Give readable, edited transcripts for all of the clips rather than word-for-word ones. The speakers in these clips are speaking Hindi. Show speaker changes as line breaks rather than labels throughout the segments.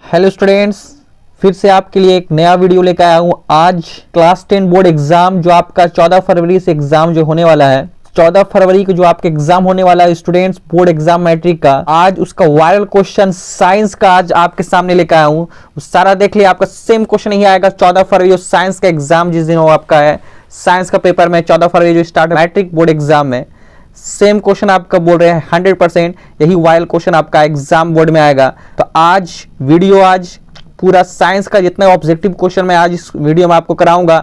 हेलो स्टूडेंट्स, फिर से आपके लिए एक नया वीडियो लेकर आया हूँ। आज क्लास 10 बोर्ड एग्जाम जो आपका 14 फरवरी से एग्जाम जो होने वाला है, 14 फरवरी को जो आपका एग्जाम होने वाला है स्टूडेंट्स, बोर्ड एग्जाम मैट्रिक का, आज उसका वायरल क्वेश्चन साइंस का आज आपके सामने लेकर आया हूँ। सारा देख लिया, आपका सेम क्वेश्चन ही आएगा 14 फरवरी साइंस का एग्जाम जिस दिन वो आपका है, साइंस का पेपर में 14 फरवरी जो स्टार्ट मैट्रिक बोर्ड एग्जाम में सेम क्वेश्चन आपका बोल रहे हैं 100% यही वायरल क्वेश्चन आपका एग्जाम बोर्ड में आएगा। तो आज वीडियो आज पूरा साइंस का जितना ऑब्जेक्टिव क्वेश्चन मैं आज इस वीडियो में आपको कराऊंगा।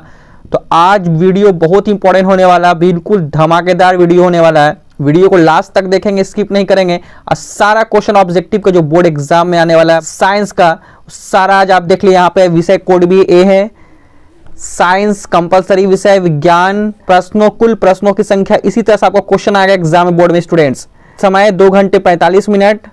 तो आज वीडियो बहुत इंपॉर्टेंट होने वाला है, बिल्कुल धमाकेदार वीडियो होने वाला है। वीडियो को लास्ट तक देखेंगे, स्किप नहीं करेंगे और सारा क्वेश्चन ऑब्जेक्टिव का जो बोर्ड एग्जाम में आने वाला है साइंस का सारा आज आप देख लिया। यहाँ पे विषय कोड भी ए है, साइंस कंपलसरी विषय, विज्ञान प्रश्नों, कुल प्रश्नों की संख्या, इसी तरह से आपका क्वेश्चन आएगा एग्जाम बोर्ड में स्टूडेंट्स। समय 2 घंटे 45 मिनट,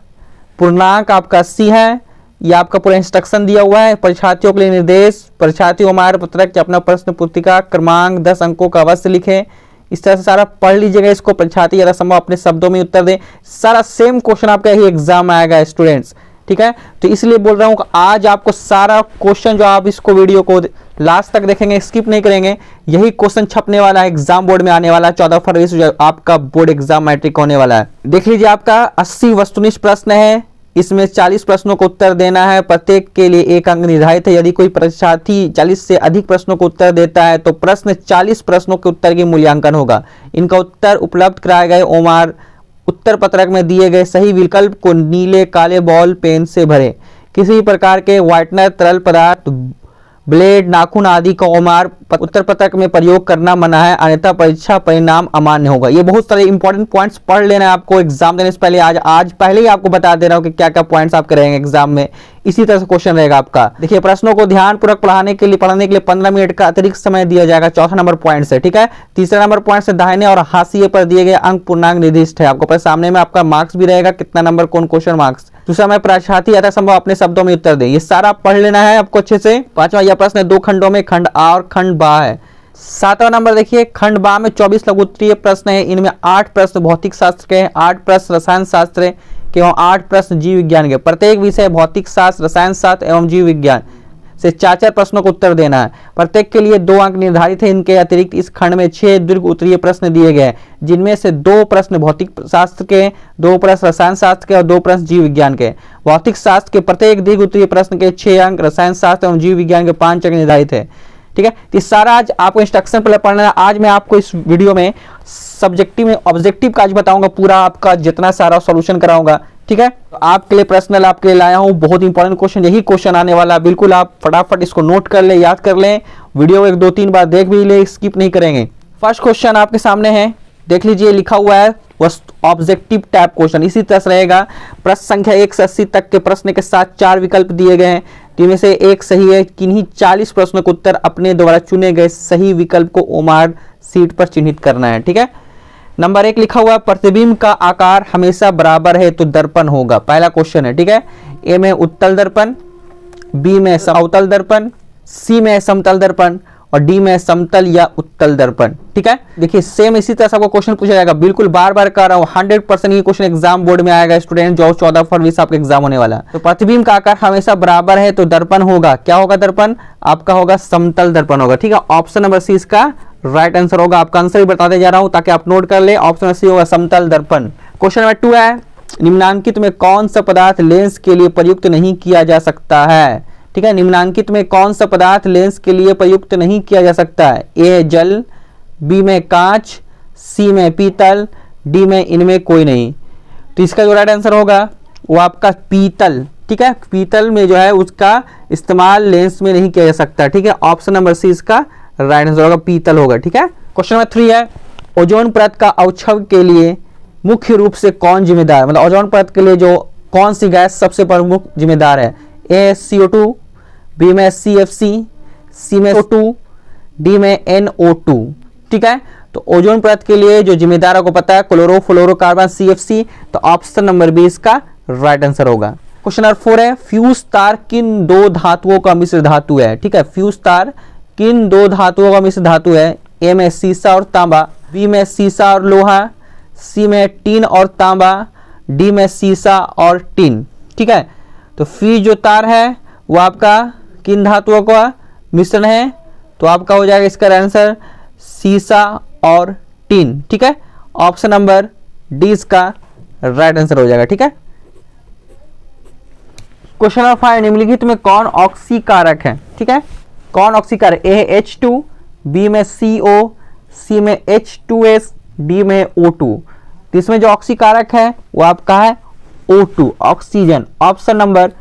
पूर्णांक आपका 80 है। यह आपका पूरा इंस्ट्रक्शन दिया हुआ है। परीक्षार्थियों के लिए निर्देश, परीक्षार्थी हमारे पत्रक अपना प्रश्न पुस्तिका क्रमांक 10 अंकों का अवश्य लिखें। इस तरह से सारा पढ़ लीजिएगा इसको, परीक्षार्थी ज्यादा संभव अपने शब्दों में उत्तर दें। सारा सेम क्वेश्चन आपका यही एग्जाम में आएगा स्टूडेंट्स, ठीक है। तो इसलिए बोल रहा हूं कि आज आपको सारा क्वेश्चन जो आप इसको वीडियो को लास्ट तक देखेंगे, स्किप नहीं करेंगे, यही क्वेश्चन छपने वाला है एग्जाम बोर्ड में आने वाला है 14 फरवरी से जो आपका बोर्ड एग्जाम मैट्रिक होने वाला है। देख लीजिए, आपका 80 वस्तुनिष्ठ प्रश्न है, इसमें 40 प्रश्नों को उत्तर देना है। प्रत्येक के लिए 1 अंक निर्धारित है। यदि कोई परीक्षार्थी 40 से अधिक प्रश्नों को उत्तर देता है तो प्रश्न 40 प्रश्नों के उत्तर की मूल्यांकन होगा। इनका उत्तर उपलब्ध कराए गए ओमार उत्तर पत्रक में दिए गए सही विकल्प को नीले काले बॉल पेन से भरें। किसी प्रकार के व्हाइटनर, तरल पदार्थ, ब्लेड, नाखून आदि का ओमार उत्तर पत्रक में प्रयोग करना मना है, अन्यथा परीक्षा परिणाम अमान्य होगा। ये बहुत सारे इंपॉर्टेंट पॉइंट्स पढ़ लेना है आपको एग्जाम देने से पहले। आज पहले ही आपको बता दे रहा हूँ कि क्या क्या पॉइंट्स आपके रहेंगे एग्जाम में। इसी तरह से क्वेश्चन रहेगा आपका। देखिए, प्रश्नों को ध्यानपूर्वक पढ़ने के लिए 15 मिनट का अतिरिक्त समय दिया जाएगा। चौथा नंबर पॉइंट से, ठीक है। तीसरा नंबर पॉइंट से दाहिने और हाशिए पर दिए गए अंक पूर्णांक निर्दिष्ट है। आपको सामने में आपका मार्क्स भी रहेगा, कितना नंबर कौन क्वेश्चन मार्क्स। दूसरा में परीक्षार्थी यथा संभव अपने शब्दों में उत्तर दे। ये सारा पढ़ लेना है आपको अच्छे से। पांचवा, यह प्रश्न 2 खंडों में खंड आ और खंड बा है। 7वां नंबर देखिए, खंड बा में 24 लघु उत्तरीय प्रश्न है। इनमें 8 प्रश्न भौतिक शास्त्र के, 8 प्रश्न रसायन शास्त्र के एवं 8 प्रश्न जीव विज्ञान के। प्रत्येक विषय भौतिक शास्त्र, रसायन शास्त्र एवं जीव विज्ञान से 4-4 प्रश्नों को उत्तर देना है। प्रत्येक के लिए 2 अंक निर्धारित है। इनके अतिरिक्त इस खंड में 6 दीर्घ उत्तरीय प्रश्न दिए गए, जिनमें से 2 प्रश्न भौतिक शास्त्र के, 2 प्रश्न रसायन शास्त्र के और 2 प्रश्न जीव विज्ञान के। भौतिक शास्त्र के प्रत्येक दीर्घ उत्तरीय प्रश्न के 6 अंक, रसायन शास्त्र एवं जीव विज्ञान के 5 अंक निर्धारित है, ठीक है। तो सारा आज आपको इंस्ट्रक्शन पहले पढ़ना है। आज मैं आपको इस वीडियो में सब्जेक्टिव में ऑब्जेक्टिव का आज बताऊंगा, पूरा आपका जितना सारा सॉल्यूशन कराऊंगा, ठीक है। तो आपके लिए पर्सनल आपके लिए लाया हूं बहुत इंपॉर्टेंट क्वेश्चन, यही क्वेश्चन आने वाला है। बिल्कुल आप फटाफट इसको नोट कर ले, याद कर लें, वीडियो 1-2-3 बार देख भी ले, स्किप नहीं करेंगे। फर्स्ट क्वेश्चन आपके सामने है, देख लीजिए, लिखा हुआ है ऑब्जेक्टिव टाइप क्वेश्चन। इसी तरह से रहेगा। प्रश्न संख्या 1 से 80 तक के प्रश्न के साथ 4 विकल्प दिए गए हैं, जिनमें से एक सही है। किन्हीं 40 प्रश्नों के उत्तर अपने द्वारा चुने गए सही विकल्प को ओमार सीट पर चिन्हित करना है, ठीक है। नंबर 1 लिखा हुआ है, प्रतिबिंब का आकार हमेशा बराबर है तो दर्पण होगा। पहला क्वेश्चन है, ठीक है। ए में उत्तल दर्पण, बी में अवतल दर्पण, सी में समतल दर्पण और डी में समतल या उत्तल दर्पण, ठीक है। देखिए, सेम इसी तरह से आपको क्वेश्चन पूछा जाएगा। बिल्कुल बार बार कर रहा हूं, 100% ये क्वेश्चन एग्जाम बोर्ड में आएगा स्टूडेंट, जो 14 फरवरी से आपका एग्जाम होने वाला है। तो प्रतिबिंब का आकार हमेशा बराबर है तो दर्पण होगा, क्या होगा दर्पण आपका होगा समतल दर्पण होगा, ठीक है। ऑप्शन नंबर सी इसका राइट आंसर होगा। आपका आंसर भी बताते जा रहा हूं ताकि आप नोट कर ले। ऑप्शन सी होगा समतल दर्पण। क्वेश्चन नंबर 2 है, निम्नांकित में कौन सा पदार्थ लेंस के लिए प्रयुक्त नहीं किया जा सकता है, ठीक है। निम्नांकित में कौन सा पदार्थ लेंस के लिए प्रयुक्त नहीं किया जा सकता है। ए जल, बी में कांच, सी में पीतल, डी में इनमें कोई नहीं। तो इसका जो राइट आंसर होगा वो आपका पीतल, ठीक है। पीतल में जो है उसका इस्तेमाल लेंस में नहीं किया जा सकता, ठीक है। ऑप्शन नंबर सी इसका राइट आंसर होगा, पीतल होगा, ठीक है। क्वेश्चन नंबर 3 है, ओजोन परत का अवक्षय के लिए मुख्य रूप से कौन जिम्मेदार, मतलब ओजोन परत के लिए जो कौन सी गैस सबसे प्रमुख जिम्मेदार है। ए CO2, बी में CFC, सी में O2, डी में NO2, ठीक है। तो ओजोन परत के लिए जो जिम्मेदार आपको पता है क्लोरोफ्लोरोकार्बन CFC, तो ऑप्शन नंबर बी इसका राइट आंसर होगा। क्वेश्चन नंबर 4 है, फ्यूज तार किन 2 धातुओं का मिश्र धातु है, ठीक है। फ्यूज तार किन 2 धातुओं का मिश्र धातु है। ए में सीसा और तांबा, बी में सीसा और लोहा, सी में टीन और तांबा, डी में सीसा और टीन, ठीक है। तो फ्यूज जो तार है वो आपका किन धातुओं का मिश्रण है, तो आपका हो जाएगा इसका आंसर सीसा और टिन। ठीक है, ऑप्शन नंबर डी इसका राइट आंसर हो जाएगा। ठीक है, क्वेश्चन नंबर 5, निम्नलिखित में कौन ऑक्सीकारक है। ठीक है, कौन ऑक्सीकारक, ए है H2, बी में CO, सी में H2S, डी में O2। तो इसमें जो ऑक्सीकारक है वो आपका है O2 oxygen. Option number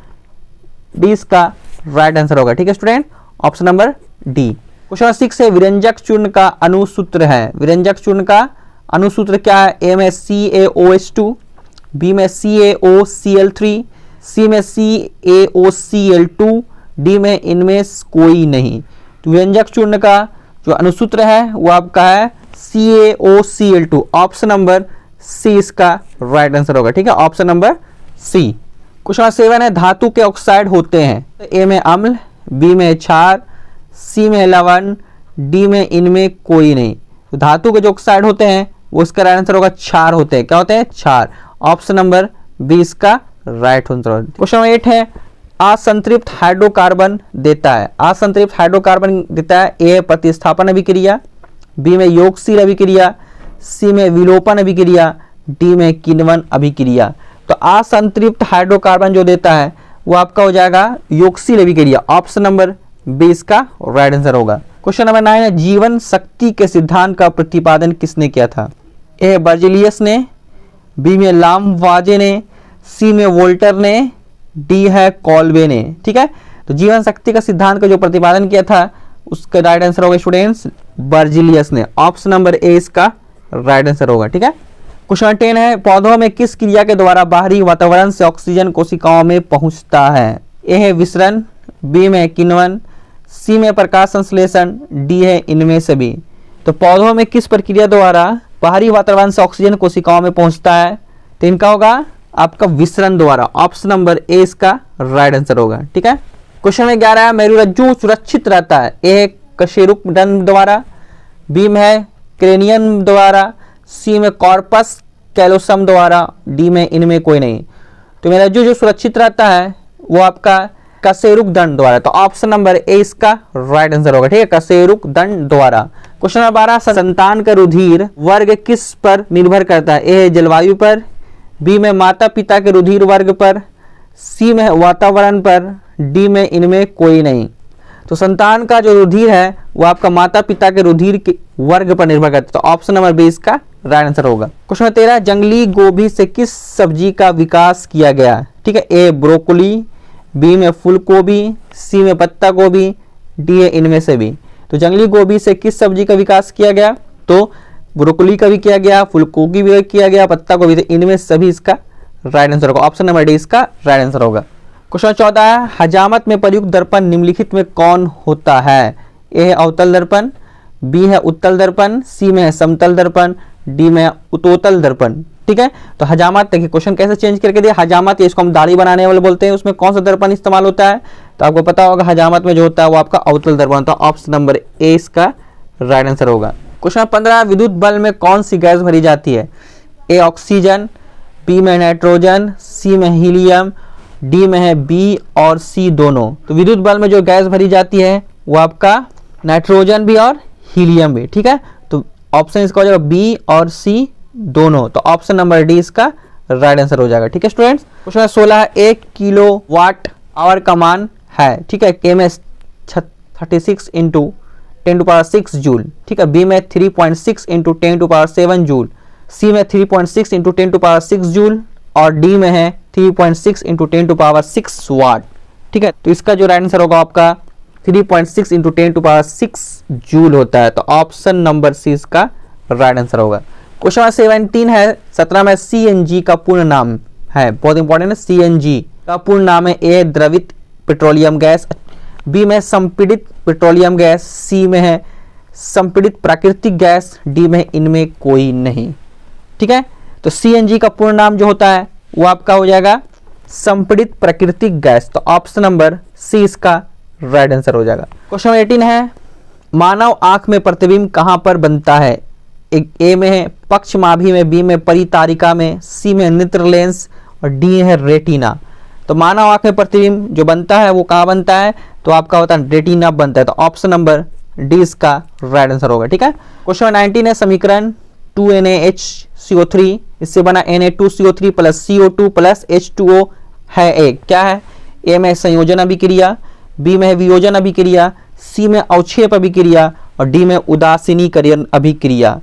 D इसका राइट आंसर होगा। ठीक है student, option number D. Question number 6 है, विरंजक चूर्ण का अनुसूत्र है। विरंजक चूर्ण का अनुसूत्र क्या है, ए में CaOH2, बी में CaOCl3, सी में CaOCl2, डी में इनमें कोई नहीं। तो व्यंजक चूर्ण का जो अनुसूत्र है वो आपका है CaOCl2। ऑप्शन नंबर सी इसका राइट आंसर होगा। ठीक है, option number C. Question number 7 है, धातु के ऑक्साइड होते हैं, ए में अम्ल, बी में क्षार, सी में लवण, डी में इनमें कोई नहीं। तो धातु के जो ऑक्साइड होते हैं वो इसका राइट आंसर होगा क्षार होते हैं। क्या होते हैं, क्षार। ऑप्शन नंबर बी इसका राइट आंसर होगा। क्वेश्चन नंबर 8 है, असंतृप्त हाइड्रोकार्बन देता है। असंतृप्त हाइड्रोकार्बन देता है, ए प्रतिस्थापन अभिक्रिया, बी में योगशील अभिक्रिया, सी में विलोपन अभिक्रिया, डी में किण्वन अभिक्रिया। तो असंतृप्त हाइड्रोकार्बन जो देता है वो आपका हो जाएगा योगशील अभिक्रिया। ऑप्शन नंबर बी इसका राइट आंसर होगा। क्वेश्चन नंबर 9 है, जीवन शक्ति के सिद्धांत का प्रतिपादन किसने किया था। ए बर्जेलियस ने, बी में लामवाजे ने, सी में वोल्टर ने, डी है कॉल्बे ने। ठीक है, तो जीवन शक्ति का सिद्धांत का जो प्रतिपादन किया था उसका राइट आंसर होगा स्टूडेंट्स बर्जेलियस ने। ऑप्शन नंबर ए इसका राइट आंसर होगा। ठीक है, क्वेश्चन नंबर 10 है, पौधों में किस क्रिया के द्वारा बाहरी वातावरण से ऑक्सीजन कोशिकाओं में पहुंचता है। ए है विसरण, बी में किण्वन, सी में प्रकाश संश्लेषण, डी है इनमें सभी। तो पौधों में किस प्रक्रिया द्वारा बाहरी वातावरण से ऑक्सीजन कोशिकाओं में पहुंचता है, तो इनका होगा आपका विसरण द्वारा। ऑप्शन नंबर ए इसका राइट आंसर होगा। ठीक है, क्वेश्चन में 11 है, मेरुरज्जु सुरक्षित रहता है। ए कशेरुक दंड द्वारा, बी में है क्रेनियन द्वारा, सी में कॉर्पस कैलोसम द्वारा, डी में इनमें कोई नहीं। तो मेरुरज्जु जो सुरक्षित रहता है वो आपका कशेरुक दंड द्वारा। तो ऑप्शन नंबर ए इसका राइट आंसर होगा। ठीक है, कशेरुक दंड द्वारा। क्वेश्चन नंबर 12, संतान का रुधिर वर्ग किस पर निर्भर करता है। ए जलवायु पर, बी में माता पिता के रुधिर वर्ग पर, सी में वातावरण पर, डी में इनमें कोई नहीं। तो संतान का जो रुधिर है वो आपका माता पिता के रुधिर के वर्ग पर निर्भर करता है। तो ऑप्शन नंबर बी इसका राइट आंसर होगा। क्वेश्चन नंबर 13, जंगली गोभी से किस सब्जी का विकास किया गया। ठीक है, ए ब्रोकोली, बी में फूलगोभी, सी में पत्ता गोभी, डी है इनमें से भी। तो जंगली गोभी से किस सब्जी का विकास किया गया, तो ब्रोकोली का भी किया गया, फूलगोभी भी किया गया, पत्ता गोभी, तो इनमें सभी इसका राइट आंसर होगा। ऑप्शन नंबर डी इसका राइट आंसर होगा। क्वेश्चन 14 है, हजामत में प्रयुक्त दर्पण निम्नलिखित में कौन होता है। ए है अवतल दर्पण, बी है उत्तल दर्पण, सी में है समतल दर्पण, डी में उत्तोतल दर्पण। ठीक है, तो हजामत देखिए क्वेश्चन कैसे चेंज करके दिया। हजामत इसको हम दाढ़ी बनाने वाले बोलते हैं, उसमें कौन सा दर्पण इस्तेमाल होता है, तो आपको पता होगा हजामत में जो होता है वो आपका अवतल दर्पण। तो ऑप्शन नंबर ए इसका राइट आंसर होगा। क्वेश्चन 15, विद्युत बल्ब में कौन सी गैस भरी जाती है। ए ऑक्सीजन, बी में नाइट्रोजन, सी में हीलियम, डी में है बी और सी दोनों। तो विद्युत बल्ब में जो गैस भरी जाती है वो आपका नाइट्रोजन भी और हीलियम भी। ठीक है, तो ऑप्शन इसका हो जाएगा बी और सी दोनों। तो ऑप्शन नंबर डी इसका राइट आंसर हो जाएगा। ठीक है स्टूडेंट्स, क्वेश्चन 16, 1 किलोवाट आवर का मान है। ठीक है, के में 36 इंटू 10⁶ जूल। ठीक है, बी में 3.6 इंटू 10⁷ जूल, सी में 3.6 इंटू 10⁶ जूल और डी में है 3.6 इंटू 10⁶ वाट। ठीक है, तो इसका जो राइट आंसर होगा आपका 3.6 इंटू 10⁶ जूल होता है। तो ऑप्शन नंबर सी इसका राइट आंसर होगा। क्वेश्चन 17 है, 17 में CNG का पूर्ण नाम है, बहुत इंपॉर्टेंट है। CNG का पूर्ण नाम है, ए द्रवित पेट्रोलियम गैस, बी में संपीड़ित पेट्रोलियम गैस, सी में है संपीड़ित प्राकृतिक गैस, डी में इनमें कोई नहीं। ठीक है, तो CNG का पूर्ण नाम जो होता है वो आपका हो जाएगा संपीड़ित प्राकृतिक गैस। तो ऑप्शन नंबर सी इसका राइट आंसर हो जाएगा। क्वेश्चन 18 है, मानव आंख में प्रतिबिंब कहां पर बनता है। ए में है पक्षमाभी में, बी में परितारिका में, सी में नेत्र लेंस और डी है रेटिना। तो तो मानव आंख में प्रतिबिंब जो बनता है वो कहाँ बनता है, तो आपका होता है रेटिना बनता है। तो ऑप्शन नंबर डी इसका राइट आंसर होगा। ठीक है, क्वेश्चन 19 है समीकरण 2NaHCO3 इससे बना Na2CO3 plus CO2 plus H2O है एक, क्या है? ए में संयोजन अभिक्रिया, बी में वियोजन अभिक्रिया, सी में अवक्षेप अभिक्रिया और डी में उदासीनीकरण अभिक्रिया।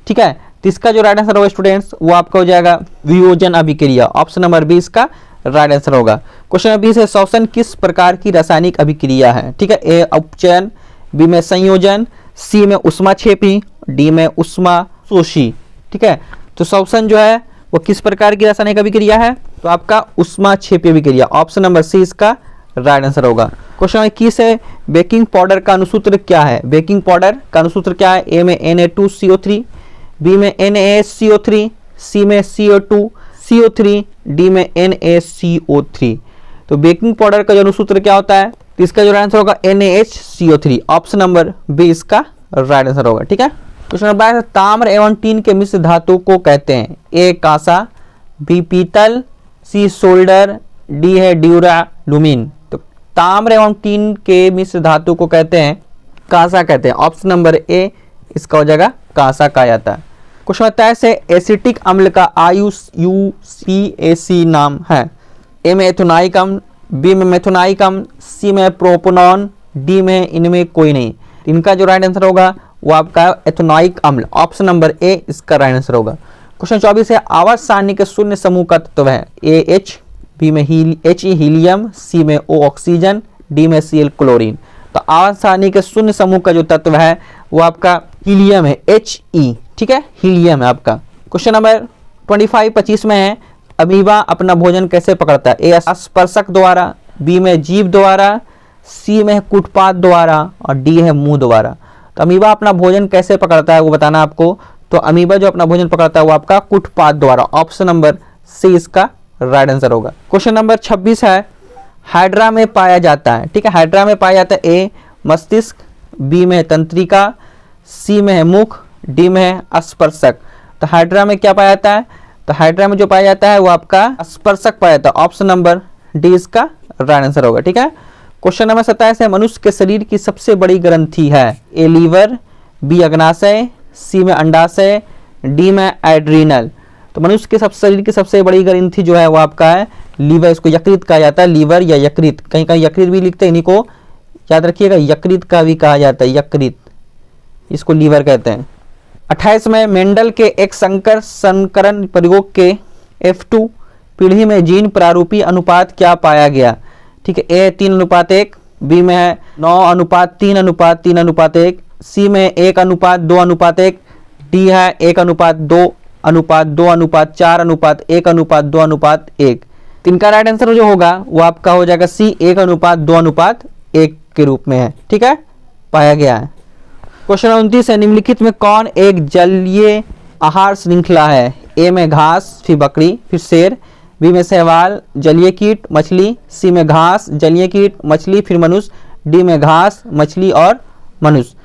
ठीक है, तो इसका जो राइट आंसर होगा स्टूडेंट्स वो आपका हो जाएगा वियोजन अभिक्रिया। ऑप्शन नंबर बी इसका राइट आंसर होगा। क्वेश्चन नंबर 20 है श्वसन किस प्रकार की रासायनिक अभिक्रिया है? ठीक है, ए अपचयन, बी में संयोजन, सी में उष्माक्षेपी, डी में उष्माशोषी। ठीक है, तो श्वसन जो है वो किस प्रकार की रासायनिक अभिक्रिया है, तो आपका उष्माक्षेपी अभिक्रिया। ऑप्शन नंबर सी इसका राइट आंसर होगा। क्वेश्चन नंबर 21 है बेकिंग पाउडर का अनुसूत्र क्या है? बेकिंग पाउडर का अनुसूत्र क्या है? ए में Na2CO3, बी में NaHCO3, सी में CO2CO3, डी में NaCO3। तो बेकिंग पाउडर का जो अनुसूत्र क्या होता है, तो इसका जो आंसर होगा NaHCO3। ऑप्शन नंबर बी इसका राइट आंसर होगा। ठीक है, क्वेश्चन नंबर 22 ताम्र एवं टीन के मिश्र धातु को कहते हैं? ए कांसा, बी पीतल, सी सोल्डर, डी है ड्यूरालुमिन। तो ताम्र एवं टीन के मिश्र धातु को कहते हैं कांसा कहते हैं। ऑप्शन नंबर ए इसका हो जाएगा कांसा कहा जाता है। क्वेश्चन 23 है एसिटिक अम्ल का IUPAC नाम है? ए में एथेनोइक अम्ल, बी में मेथोनाइक अम्ल, सी में प्रोपोनॉन, डी में इनमें कोई नहीं। इनका जो राइट आंसर होगा वो आपका एथेनोइक अम्ल। ऑप्शन नंबर ए इसका राइट आंसर होगा। क्वेश्चन 24 है आवर्त सारणी के शून्य समूह का तत्व है? ए H, बी में He हीलियम, सी में O ऑक्सीजन, डी में Cl क्लोरीन। तो आवर्त सारणी के शून्य समूह का जो तत्व है वो आपका हीलियम है, He। ठीक है, हीलियम है आपका। क्वेश्चन नंबर 25 में है अमीबा अपना भोजन कैसे पकड़ता है? ए स्पर्शक द्वारा, बी में जीभ द्वारा, सी में कुटपात द्वारा और डी है मुंह द्वारा। तो अमीबा अपना भोजन कैसे पकड़ता है वो बताना आपको। तो अमीबा जो अपना भोजन पकड़ता है वो आपका कुटपात द्वारा। ऑप्शन नंबर सी इसका राइट आंसर होगा। क्वेश्चन नंबर 26 है हाइड्रा में पाया जाता है? ठीक है, हाइड्रा में पाया जाता है ए मस्तिष्क, बी में तंत्रिका, सी में है मुख, डी में है स्पर्शक। तो हाइड्रा में क्या पाया जाता है? तो हाइड्रा में जो पाया जाता है वो आपका स्पर्शक पाया जाता है। ऑप्शन नंबर डी इसका राइट आंसर होगा। ठीक है, क्वेश्चन नंबर 27 है मनुष्य के शरीर की सबसे बड़ी ग्रंथि है? ए लीवर, बी अग्नाशय, सी में अंडाशय, डी में एड्रीनल। तो मनुष्य के शरीर की सबसे बड़ी ग्रंथि जो है वो आपका है लीवर। इसको यकृत कहा जाता है, लीवर या यकृत, कहीं कहीं यकृत भी लिखते हैं, इन्हीं को याद रखिएगा, यकृत का भी कहा जाता है, यकृत, इसको लीवर कहते हैं। 28 में मेंडल के एक संकरण प्रयोग के F2 पीढ़ी में जीन प्रारूपी अनुपात क्या पाया गया? ठीक है, ए 3:1, बी में है 9:3:3:1, सी में 1:2:1, डी है 1:2:2:4:1:1। इनका राइट आंसर जो होगा वो आपका हो जाएगा सी 1:2:1 के रूप में है। ठीक है, पाया गया है। क्वेश्चन 29 है निम्नलिखित में कौन एक जलीय आहार श्रृंखला है? ए में घास, फिर बकरी, फिर शेर, बी में शैवाल, जलीय कीट, मछली, सी में घास, जलीय कीट, मछली, फिर मनुष्य, डी में घास, मछली और मनुष्य।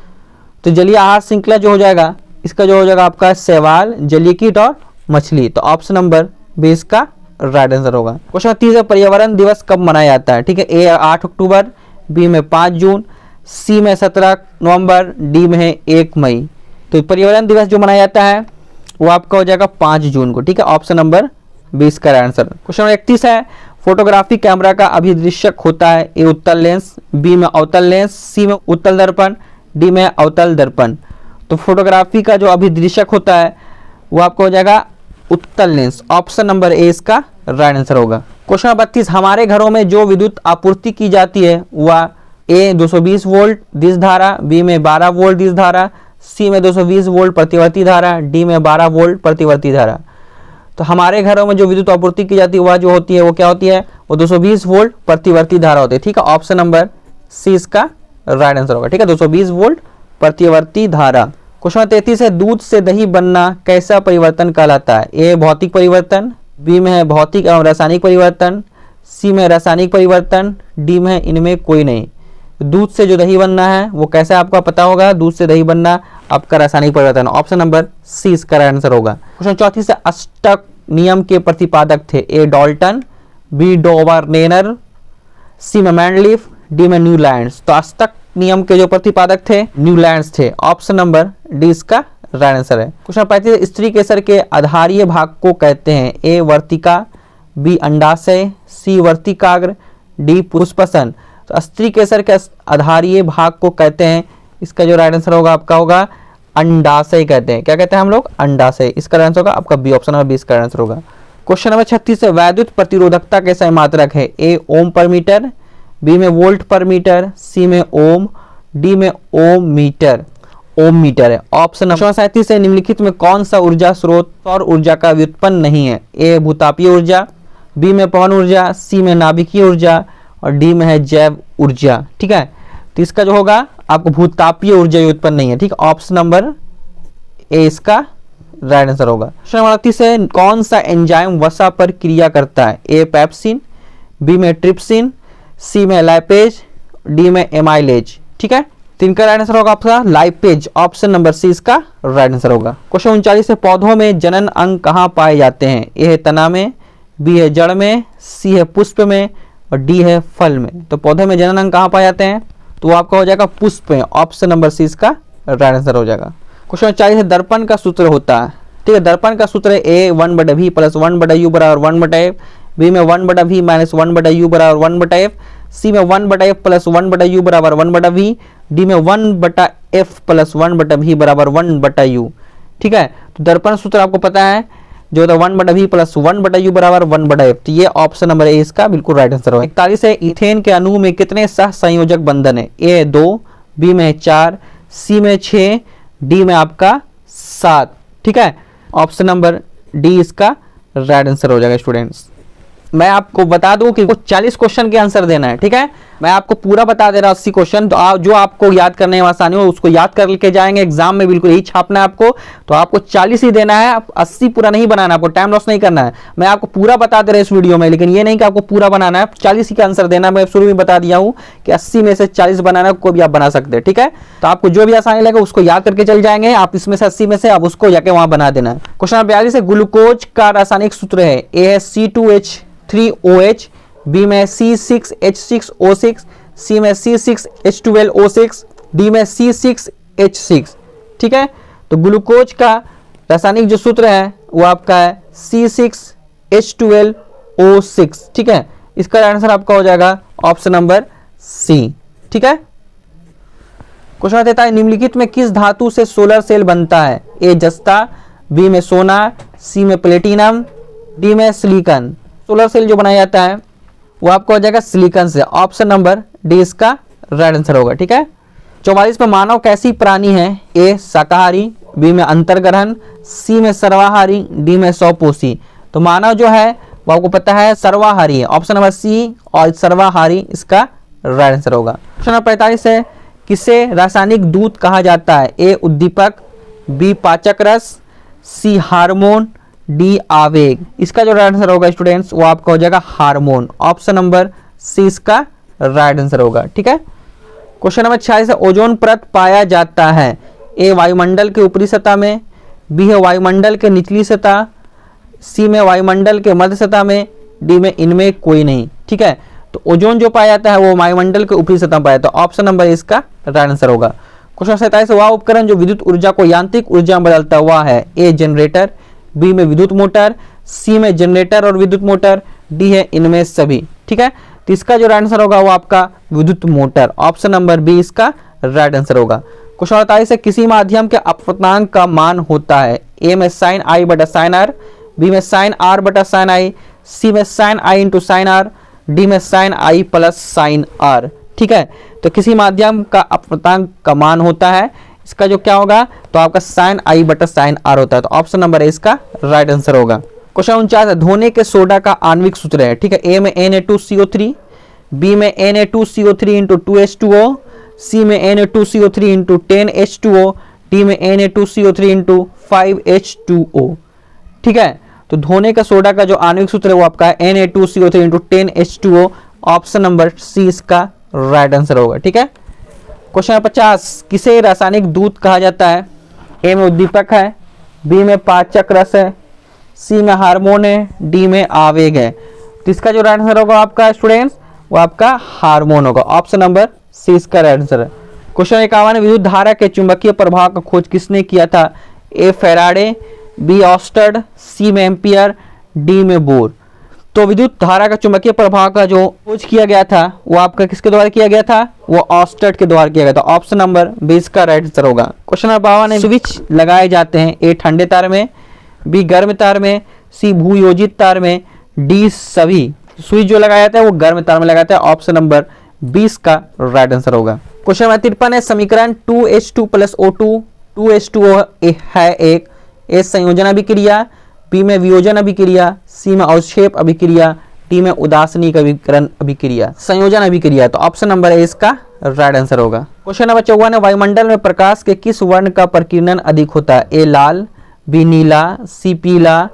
तो जलीय आहार श्रृंखला जो हो जाएगा इसका जो हो जाएगा आपका शैवाल, जलीय कीट और मछली। तो ऑप्शन नंबर बी इसका राइट आंसर होगा। क्वेश्चन 30 है पर्यावरण दिवस कब मनाया जाता है? ठीक है, ए 8 अक्टूबर, बी में 5 जून, सी में 17 नवंबर, डी में है 1 मई। तो पर्यावरण दिवस जो मनाया जाता है वो आपका हो जाएगा 5 जून को। ठीक है, ऑप्शन नंबर 20 का आंसर। क्वेश्चन 31 है फोटोग्राफी कैमरा का अभिदृश्यक होता है? ए उत्तल लेंस, बी में अवतल लेंस, सी में उत्तल दर्पण, डी में अवतल दर्पण। तो फोटोग्राफी का जो अभिदृश्यक होता है वो आपको हो जाएगा उत्तल लेंस। ऑप्शन नंबर ए इसका राइट आंसर होगा। क्वेश्चन 32 हमारे घरों में जो विद्युत आपूर्ति की जाती है वह ए 220 वोल्ट दिश धारा, बी में 12 वोल्ट दिश धारा, सी में 220 वोल्ट प्रतिवर्ती धारा, डी में 12 वोल्ट प्रतिवर्ती धारा। तो हमारे घरों में जो विद्युत आपूर्ति की जाती है वह जो होती है वो क्या होती है? वो 220 वोल्ट प्रतिवर्ती धारा होती है। ठीक है, ऑप्शन नंबर सी इसका राइट आंसर होगा। ठीक है, 220 वोल्ट प्रतिवर्ती धारा। क्वेश्चन 33 है दूध से दही बनना कैसा परिवर्तन कहलाता है? ए भौतिक परिवर्तन, बी में है भौतिक एवं रासायनिक परिवर्तन, सी में रासायनिक परिवर्तन, डी में है इनमें कोई नहीं। दूध से जो दही बनना है वो कैसा आपका पता होगा? दूध से दही बनना आपका रासायनिक परिवर्तन। ऑप्शन नंबर सी इसका आंसर होगा। क्वेश्चन 34 से अष्टक नियम के प्रतिपादक थे? ए डॉल्टन, बी डोबरनेनर, सी में मैंडलीफ, डी में न्यूलैंड्स। तो आज तक नियम के जो प्रतिपादक थे न्यूलैंड्स थे। ऑप्शन नंबर डी इसका राइट आंसर है। क्वेश्चन 35 स्त्री केसर के आधारीय भाग को कहते हैं? ए वर्तिका, बी अंडाशय, सी वर्तिकाग्र, डी पुष्पसन। तो स्त्री केसर के आधारीय भाग को कहते हैं, इसका जो राइट आंसर होगा आपका होगा अंडाशय कहते हैं। क्या कहते हैं हम लोग? अंडाशय। इसका राइट आंसर होगा आपका बी, ऑप्शन नंबर बी इसका राइट आंसर होगा। क्वेश्चन नंबर 36 है वैद्युत प्रतिरोधकता के सही मात्रक है? ए ओम पर मीटर, बी में वोल्ट पर मीटर, सी में ओम, डी में ओम मीटर। ओम मीटर है। ऑप्शन नंबर 37 है निम्नलिखित में कौन सा ऊर्जा स्रोत सौर ऊर्जा का व्युत्पन्न नहीं है? ए भूतापीय ऊर्जा, बी में पवन ऊर्जा, सी में नाभिकीय ऊर्जा और डी में है जैव ऊर्जा। ठीक है, तो इसका जो होगा आपको भूतापीय ऊर्जा उत्पन्न नहीं है। ठीक, ऑप्शन नंबर ए इसका राइट आंसर होगा। क्वेश्चन नंबर 38 है कौन सा एंजाइम वसा पर क्रिया करता है? ए पेप्सिन, बी में ट्रिप्सिन, सी में लाइपेज, डी में एमाइलेज। ठीक है, तो इनका राइट आंसर होगा आपका लाइपेज, ऑप्शन नंबर सी इसका राइट आंसर होगा। क्वेश्चन 39 है पौधों में जनन अंग कहाँ पाए जाते हैं? ए है तना में, बी है जड़ में, सी है पुष्प में और डी है फल में। तो पौधे में जनन अंग कहाँ पाए जाते हैं? तो आपका हो जाएगा पुष्प में, ऑप्शन नंबर सी इसका राइट आंसर हो जाएगा। क्वेश्चन 40 है दर्पण का सूत्र होता है? ठीक है, दर्पण का सूत्र है ए 1/v प्लस 1/u बराबर 1/f, बी में 1/v माइनस 1/u बराबर 1/f, सी में 1/f प्लस 1/u बराबर 1/v, डी में 1/f प्लस 1/v बराबर 1/u। ठीक है, तो दर्पण सूत्र आपको पता है जो होता है 1/v प्लस 1/u बराबर 1/f। तो ये ऑप्शन नंबर ए इसका बिल्कुल राइट आंसर होगा। 41 है इथेन के अणु में कितने सह संयोजक बंधन है? ए 2, बी में 4, सी में 6, डी में आपका 7। ठीक है, ऑप्शन नंबर डी इसका राइट आंसर हो जाएगा। स्टूडेंट्स मैं आपको बता दूं कि 40 क्वेश्चन के आंसर देना है। ठीक है, मैं आपको पूरा बता दे रहा हूं 80 क्वेश्चन, तो जो आपको याद करने में आसानी हो उसको याद कर लेके जाएंगे एग्जाम में, बिल्कुल यही छापना है आपको। तो आपको 40 ही देना है, 80 पूरा नहीं बनाना, आपको टाइम लॉस नहीं करना है। मैं आपको पूरा बता दे रहा हूं इस वीडियो में, लेकिन ये नहीं कि आपको पूरा बनाना है, 40 ही का आंसर देना है। मैं शुरू में बता दिया हूं कि 80 में से 40 बनाना कोई भी आप बना सकते हैं। ठीक है, तो आपको जो भी आसानी लगे उसको याद करके चल जाएंगे आप, इसमें से 80 में से आप उसको जाके वहां बना देना है। क्वेश्चन 42 है ग्लूकोज का रासायनिक सूत्र है? ए है C2H3OH, बी में C6H6O6, सी में C6H12O6, डी में C6H6। ठीक है, तो ग्लूकोज का रासायनिक जो सूत्र है वो आपका है C6H12O6। ठीक है, इसका आंसर आपका हो जाएगा ऑप्शन नंबर सी। ठीक है, क्वेश्चन देता है निम्नलिखित में किस धातु से सोलर सेल बनता है? ए जस्ता, बी में सोना, सी में प्लेटिनम, डी में सिलिकॉन। सोलर सेल जो बनाया जाता है वो आपको हो जाएगा सिलिकॉन से, ऑप्शन नंबर डी इसका राइट आंसर होगा। ठीक है, 44 में मानव कैसी प्राणी है? ए शाकाहारी, बी में अंतर्ग्रहण, सी में सर्वाहारी, डी में स्वपोषी। तो मानव जो है वो आपको पता है सर्वाहारी है, ऑप्शन नंबर सी और सर्वाहारी इसका राइट आंसर होगा। क्वेश्चन नंबर 45 है किसे रासायनिक दूत कहा जाता है? ए उद्दीपक, बी पाचक रस, सी हार्मोन, डी आवेग। इसका जो राइट आंसर होगा स्टूडेंट्स वो आपका हो जाएगा हार्मोन, ऑप्शन नंबर सी इसका राइट आंसर होगा। ठीक है, क्वेश्चन नंबर 46 है ओजोन परत पाया जाता है? ए वायुमंडल के ऊपरी सतह में, बी है वायुमंडल के निचली सतह, सी में वायुमंडल के मध्य सतह में, डी में इनमें कोई नहीं। ठीक है, तो ओजोन जो पाया जाता है वो वायुमंडल के ऊपरी सतह पाया जाता है, ऑप्शन नंबर इसका राइट आंसर होगा। क्वेश्चन 47 वह उपकरण जो विद्युत ऊर्जा को यांत्रिक ऊर्जा में बदलता है वह है? ए जनरेटर, बी में विद्युत मोटर, सी में जनरेटर और विद्युत मोटर, डी है इनमें सभी। ठीक है, तो इसका जो राइट आंसर होगा वो आपका विद्युत मोटर, ऑप्शन नंबर बी इसका राइट आंसर होगा। क्वेश्चन 48 है किसी माध्यम के अपवर्तनांक का मान होता है? ए में साइन आई बटा साइन आर, बी में साइन आर बटा साइन आई, सी में sine i into sine r, d में sine i plus sine r. ठीक है, तो किसी माध्यम का अपवर्तनांक का मान होता है, इसका जो क्या होगा तो आपका साइन आई बटा साइन आर होता है, तो ऑप्शन नंबर ए इसका राइट आंसर होगा। क्वेश्चन 49 है धोने के सोडा का आणविक सूत्र है? ठीक है, ए में Na2CO3, बी में Na2CO3 इंटू 2H2O, सी में Na2CO3 इंटू 10H2O, डी में Na2CO3 इंटू 5H2O। ठीक है, तो धोने का सोडा का जो आणविक सूत्र है वो आपका है Na2CO3 into 10H2O, option number सी इसका राइट आंसर होगा। ठीक है, क्वेश्चन 50 किसे रासायनिक दूत कहा जाता है? ए में उद्दीपक है, बी में पाचक रस है, सी में हार्मोन है, डी में आवेग है। तो इसका जो राइट आंसर होगा आपका स्टूडेंट्स वो आपका हार्मोन होगा। ऑप्शन नंबर सी इसका राइट आंसर है। क्वेश्चन 51 विद्युत धारा के चुंबकीय प्रभाव का खोज किसने किया था? ए फैराडे, बी ऑस्टर्ड, सी में एम्पियर, डी में बोर। तो विद्युत धारा का चुंबकीय प्रभाव का जो खोज किया गया था वो आपका किसके द्वारा किया गया था? वो ऑस्टर्ड के द्वारा किया गया था। ऑप्शन नंबर 20 का राइट आंसर होगा। क्वेश्चन नंबर 52 स्विच लगाए जाते हैं? ए ठंडे तार में, बी गर्म तार में, सी भूयोजित तार में, डी सभी। स्विच जो लगाया जाता है वो गर्म तार में लगाता है। ऑप्शन नंबर 20 का राइट आंसर होगा। क्वेश्चन नंबर 53 है समीकरण 2H2 + O2 2H2O है एक ए संयोजन अभिक्रिया, बी में वियोजन अभिक्रिया, सी में अवक्षेप अभिक्रिया, डी में उदासीनीकरण अभिक्रिया। संयोजन अभिक्रिया, तो ऑप्शन नंबर ए इसका राइट आंसर होगा। क्वेश्चन नंबर 54 है वायुमंडल में प्रकाश के किस वर्ण का प्रकीर्णन अधिक होता है? ए लाल, बी नीला, सी पीला,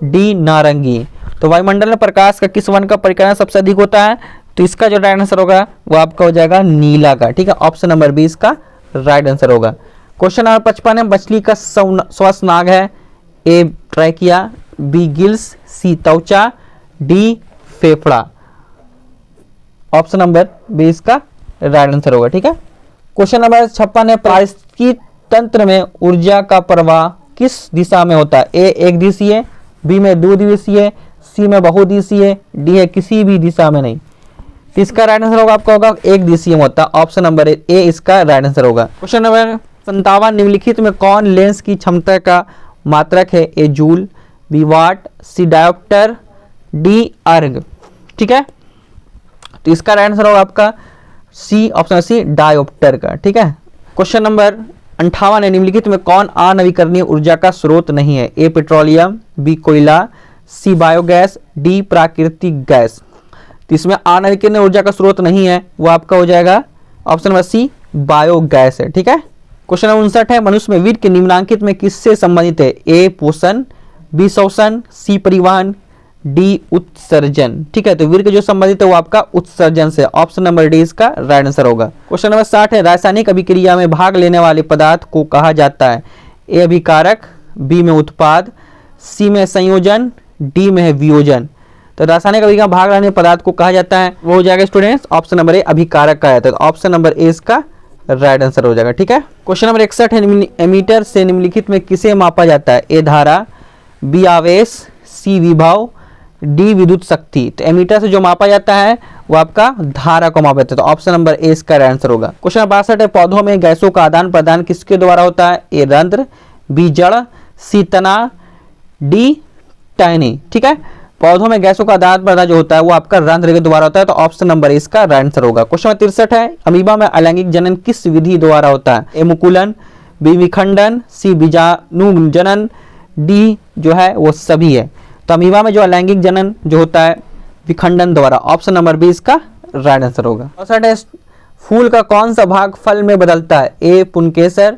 डी नारंगी। तो वायुमंडल में प्रकाश का किस वर्ण का परिकरण सबसे अधिक होता है? तो इसका जो राइट आंसर होगा वो आपका हो जाएगा नीला का। ठीक है, ऑप्शन नंबर 20 का राइट आंसर होगा। क्वेश्चन नंबर 55 है मछली का श्वसनाग है? ए ट्रैकिया, बी गिल्स, सी त्वचा, डी फेफड़ा। ऑप्शन नंबर 20 का राइट आंसर होगा। ठीक है, क्वेश्चन नंबर 56 है पारिस्थितिकी तंत्र में ऊर्जा का प्रवाह किस दिशा में होता है? ए एक दिशीय, बी में द्विदिशीय, सी में बहुदिशीय, डी है किसी भी दिशा में नहीं। तो इसका राइट आंसर होगा आपका होगा एक दिशीय में होता है। ऑप्शन नंबर ए इसका राइट आंसर होगा। क्वेश्चन नंबर 57 निम्नलिखित में कौन लेंस की क्षमता का मात्रक है? ए जूल, बी वाट, सी डायोप्टर, डी अर्ग। ठीक है, तो इसका राइट आंसर होगा आपका सी, ऑप्शन सी डायोप्टर का। ठीक है, क्वेश्चन नंबर 58 है निम्नलिखित में कौन अनवीकरणीय ऊर्जा का स्रोत नहीं है? ए पेट्रोलियम, बी कोयला, सी बायोगैस, डी प्राकृतिक गैस। तो इसमें अनवीकरणीय ऊर्जा का स्रोत नहीं है, वो आपका हो जाएगा ऑप्शन नंबर सी बायोगैस है। ठीक है, क्वेश्चन नंबर 59 है मनुष्य में वीर्य के निम्नलिखित में किससे संबंधित है? ए पोषण, बी श्वसन, सी परिवहन, डी उत्सर्जन। ठीक है, तो वीर्य के जो संबंधित है वो आपका उत्सर्जन से। ऑप्शन नंबर डी इसका राइट आंसर होगा। क्वेश्चन नंबर 60 है रासायनिक अभिक्रिया में भाग लेने वाले पदार्थ को कहा जाता है? ए अभिकारक, बी में उत्पाद, सी में संयोजन, डी में है वियोजन। तो रासायनिक अभिक्रिया में भाग लेने वाले पदार्थ को कहा जाता है वो हो जाएगा स्टूडेंट्स ऑप्शन नंबर ए अभिकारक कहा जाता है। तो ऑप्शन नंबर ए इसका राइट आंसर हो जाएगा। ठीक है, क्वेश्चन नंबर 61 है एमीटर से निम्नलिखित में किसे मापा जाता है? ए धारा, बी आवेश, सी विभव, डी विद्युत शक्ति। तो एमीटर से जो मापा जाता है वो आपका धारा को मापा जाता है। तो ऑप्शन नंबर ए इसका राइट आंसर होगा। क्वेश्चन नंबर 62 है पौधों में गैसों का आदान प्रदान किसके द्वारा होता है? ए रंध्र, बी जड़, सी तना, डी टहनी। ठीक है, पौधों में गैसों का आदान प्रदान जो होता है वो आपका रंध्र के द्वारा होता है। तो ऑप्शन नंबर इसका राइट आंसर होगा। क्वेश्चन नंबर 63 है अमीबा में अलैंगिक जनन किस विधि द्वारा होता है? ए मुकुलन, बी विखंडन, सी बीजाणु जनन, डी जो है वो सभी है। तो अमीबा में जो अलैंगिक जनन जो होता है विखंडन द्वारा। ऑप्शन नंबर 20 का राइट आंसर होगा। फूल का कौन सा भाग फल में बदलता है? ए पुंकेसर,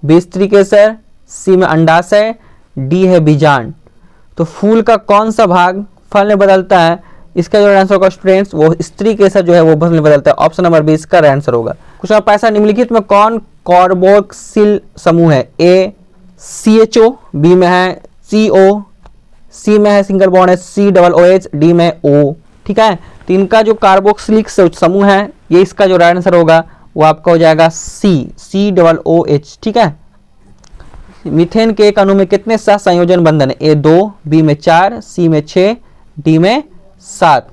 बी स्त्रीकेसर, सी में अंडाशय, डी है बीजांड। तो फूल का कौन सा भाग फल में बदलता है? इसका जो आंसर होगा स्टूडेंट्स वो स्त्रीकेसर जो है वो फल में बदलता है। ऑप्शन नंबर 20 का राइट आंसर होगा। क्वेश्चन नंबर 65 निम्नलिखित में कौन कार्बोक्सिल समूह है? ए CHO, बी में है CO, सी में है सिंगल बॉन्ड है COOH, डी में O। ठीक है, तो इनका जो कार्बोक्सिलिक समूह है ये इसका जो राइट आंसर होगा वो आपका हो जाएगा COOH। ठीक है, मीथेन के एक अणु में कितने सह संयोजन बंधन है? ए 2, बी में 4, सी में 6, डी में 7।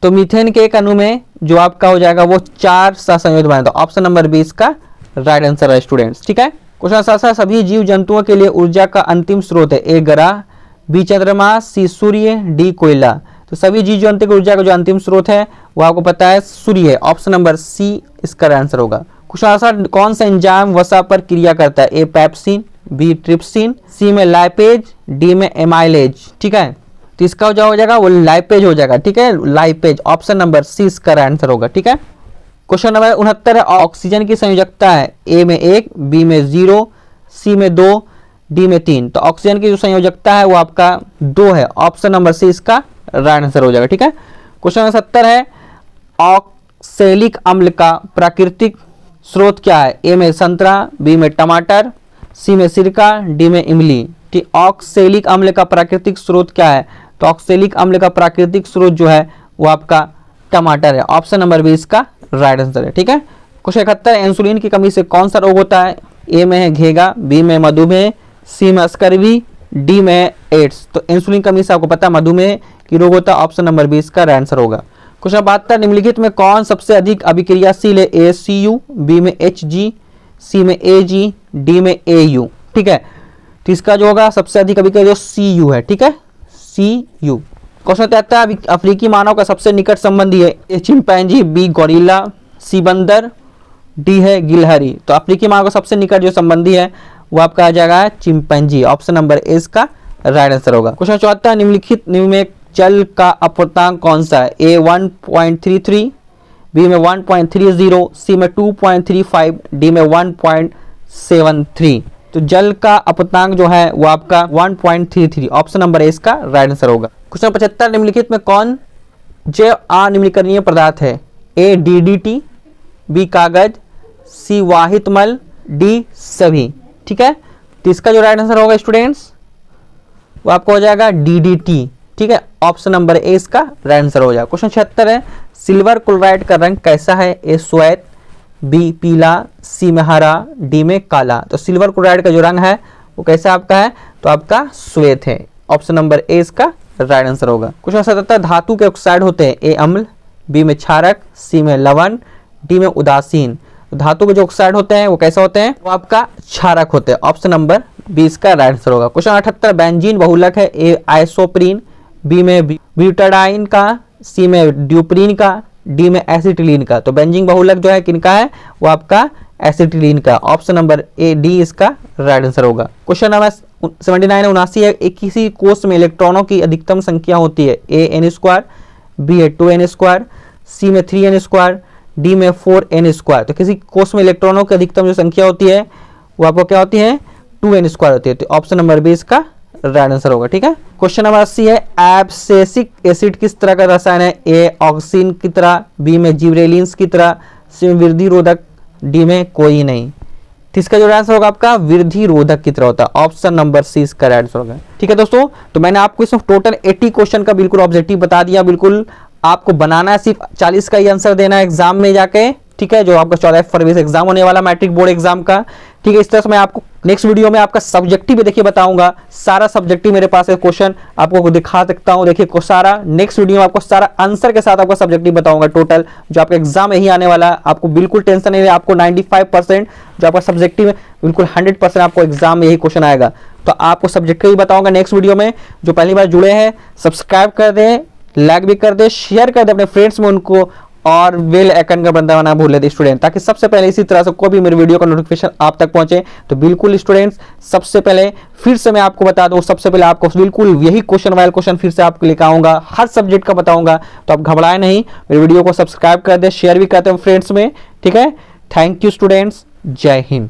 तो मीथेन के एक अणु में जो आपका हो जाएगा वो 4 सह संयोजन बंधन। तो ऑप्शन नंबर 20 का राइट आंसर है स्टूडेंट्स। ठीक है, क्वेश्चन 7 सभी जीव जंतुओं के लिए ऊर्जा का अंतिम स्रोत है? ए ग्रह, बी चंद्रमा, सी सूर्य, डी कोयला। तो सभी जीव जंतु की ऊर्जा का जो अंतिम स्रोत है वो आपको पता है सूर्य है। ऑप्शन नंबर सी इसका आंसर होगा। क्वेश्चन कौन सा एंजाइम वसा पर क्रिया करता है? ए पैप्सिन, बी ट्रिप्सिन, सी में लाइपेज, डी में एमाइलेज। ठीक है, तो इसका जो हो जाएगा वो लाइपेज हो जाएगा। ठीक है, लाइपेज। ऑप्शन नंबर सी इसका आंसर होगा। ठीक है, क्वेश्चन नंबर 69 है ऑक्सीजन की संयोजकता है? ए में 1, बी में 0, सी में 2, डी में 3। तो ऑक्सीजन की जो संयोजकता है वो आपका 2 है। ऑप्शन नंबर सी इसका राइट आंसर हो जाएगा। ठीक है, क्वेश्चन नंबर 70 है ऑक्सैलिक अम्ल का प्राकृतिक स्रोत क्या है? ए में संतरा, बी में टमाटर, सी में सिरका, डी में इमली। ठीक, ऑक्सैलिक अम्ल का प्राकृतिक स्रोत क्या है? तो ऑक्सैलिक अम्ल का प्राकृतिक स्रोत जो है वो आपका टमाटर है। ऑप्शन नंबर 20 का राइट आंसर है। ठीक है। क्वेश्चन 71, इंसुलिन की कमी से कौन सा रोग होता है? ए में है घेगा, बी में मधुमेह, सी में स्कर्वी, डी में है एड्स। तो इंसुलिन कमी से आपको पता है मधुमेह की रोग होता है। ऑप्शन नंबर 20 का राइट आंसर होगा। क्वेश्चन 72, निम्नलिखित में कौन सबसे अधिक अभिक्रियाशील है? ए CU, बी में HG, सी में AG, डी में AU। ठीक है। तो इसका जो होगा सबसे अधिक अभिक्रिया जो CU है। ठीक है, CU। क्वेश्चन 73, अफ्रीकी मानव का सबसे निकट संबंधी है? ए चिंपैंजी, बी गोरिल्ला, सी बंदर, डी है गिलहरी। तो अफ्रीकी मानव का सबसे निकट जो संबंधी है वो आपका आ जाएगा चिंपैंजी। ऑप्शन नंबर ए इसका राइट आंसर होगा। क्वेश्चन 74, निम्नलिखित में जल का अपवर्तनांक कौन सा है? ए 1.33, बी में 1.30, सी में 2.35, डी में 1.73। तो जल का अपवर्तनांक जो है वो आपका 1.33। ऑप्शन नंबर ए इसका राइट आंसर होगा। क्वेश्चन 75, निम्नलिखित में कौन जैव अनिम्नीकरणीय पदार्थ है? ए DDT, बी कागज, सी वाहित मल, डी सभी। ठीक है। तो इसका जो राइट आंसर होगा स्टूडेंट्स वो आपको हो जाएगा DDT। ठीक है। ऑप्शन नंबर ए इसका राइट आंसर हो जाएगा। क्वेश्चन 76 है, सिल्वर क्लोराइड का रंग कैसा है? ए श्वेत, बी पीला, सी में हरा, डी में काला। तो सिल्वर क्लोराइड का जो रंग है वो कैसा आपका है? तो आपका श्वेत है। ऑप्शन नंबर ए इसका राइट आंसर होगा। क्वेश्चन 77, धातु के ऑक्साइड होते हैं? ए अम्ल, बी में क्षारक, सी में लवण, डी में उदासीन। तो धातु के जो ऑक्साइड होते हैं वो कैसे होते हैं? वो आपका क्षारक होते हैं। ऑप्शन नंबर 20 का राइट आंसर होगा। क्वेश्चन 78, बेंजीन बहुलक है? ए आइसोप्रीन, बी में ब्यूटाडाइन का, सी में ड्यूप्रीन का, डी में एसिटिलीन का। तो बेंजीन बहुलक जो है किनका है? वो आपका एसिटिलीन का। ऑप्शन नंबर ए डी इसका राइट आंसर होगा। क्वेश्चन नंबर 79 है, एक किसी कोष में इलेक्ट्रॉनों की अधिकतम संख्या होती है? ए n², बी है 2n², सी में 3n², डी में 4n²। तो किसी कोष में इलेक्ट्रॉनों की अधिकतम जो संख्या होती है वो आपको क्या होती है? 2n² होती है। तो ऑप्शन नंबर 20 का राइट आंसर होगा। ठीक है। क्वेश्चन नंबर 80 है, एब्सिसिक एसिड किस तरह का रसायन है? ए ऑक्सीन की तरह, बी में जिब्रेलिन्स की तरह, सी में वृद्धि रोधक, डी में कोई नहीं। तो इसका जो आंसर होगा आपका वृद्धि रोधक की तरह होता है। ऑप्शन नंबर सी इसका राइट आंसर होगा। ठीक है दोस्तों, तो मैंने आपको इसमें टोटल 80 क्वेश्चन का बिल्कुल ऑब्जेक्टिव बता दिया। बिल्कुल आपको बनाना है, सिर्फ 40 का ही आंसर देना है एग्जाम में जाके। ठीक है, जो आपका 14 फरवरी से एग्जाम होने वाला मैट्रिक बोर्ड एग्जाम का। ठीक है, इस तरह से मैं आपको नेक्स्ट वीडियो में आपका सब्जेक्टिव भी देखिए बताऊंगा। सारा सब्जेक्टिव मेरे पास है, क्वेश्चन आपको दिखा सकता हूं। देखिए को सारा नेक्स्ट वीडियो में आपको सारा आंसर के साथ आपका सब्जेक्टिव बताऊंगा टोटल, जो आपका एग्जाम यही आने वाला है। आपको बिल्कुल टेंशन नहीं है, आपको 95% जो आपका सब्जेक्टिव है बिल्कुल 100% आपको एग्जाम में यही क्वेश्चन आएगा। तो आपको सब्जेक्टिव ही बताऊंगा नेक्स्ट वीडियो में। जो पहली बार जुड़े हैं सब्सक्राइब कर दें, लाइक भी कर दे, शेयर कर दे अपने फ्रेंड्स में उनको, और बेल आइकन का बटन दबाना भूल दे स्टूडेंट, ताकि सबसे पहले इसी तरह से कोई भी मेरे वीडियो का नोटिफिकेशन आप तक पहुंचे। तो बिल्कुल स्टूडेंट्स, सबसे पहले फिर से मैं आपको बता दूं, सबसे पहले आपको बिल्कुल यही क्वेश्चन वाइल क्वेश्चन फिर से आपको लेकर आऊंगा, हर सब्जेक्ट का बताऊंगा। तो आप घबराए नहीं, मेरे वीडियो को सब्सक्राइब कर दे, शेयर भी करते हैं फ्रेंड्स में। ठीक है, थैंक यू स्टूडेंट्स, जय हिंद।